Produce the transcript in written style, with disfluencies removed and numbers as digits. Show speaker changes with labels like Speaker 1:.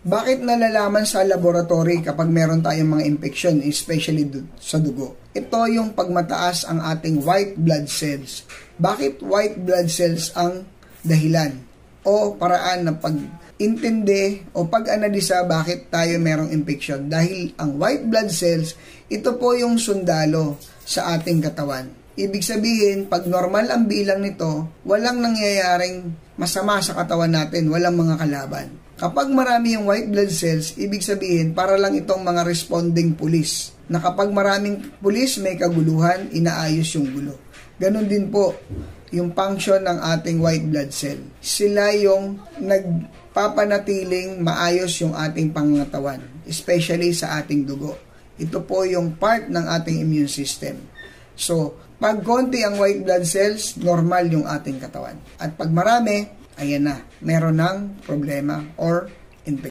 Speaker 1: Bakit nalalaman sa laboratory kapag meron tayong mga infection, especially sa dugo? Ito yung pagmataas ang ating white blood cells. Bakit white blood cells ang dahilan o paraan na pag-intindi o pag-analisa bakit tayo merong infection? Dahil ang white blood cells, ito po yung sundalo sa ating katawan. Ibig sabihin, pag normal ang bilang nito, walang nangyayaring masama sa katawan natin, walang mga kalaban. Kapag marami yung white blood cells, ibig sabihin, para lang itong mga responding police. Na kapag maraming police, may kaguluhan, inaayos yung gulo. Ganon din po yung function ng ating white blood cell. Sila yung nagpapanatiling maayos yung ating pangangatawan, especially sa ating dugo. Ito po yung part ng ating immune system. So, pag konti ang white blood cells, normal yung ating katawan. At pag marami, ayan na, meron ng problema or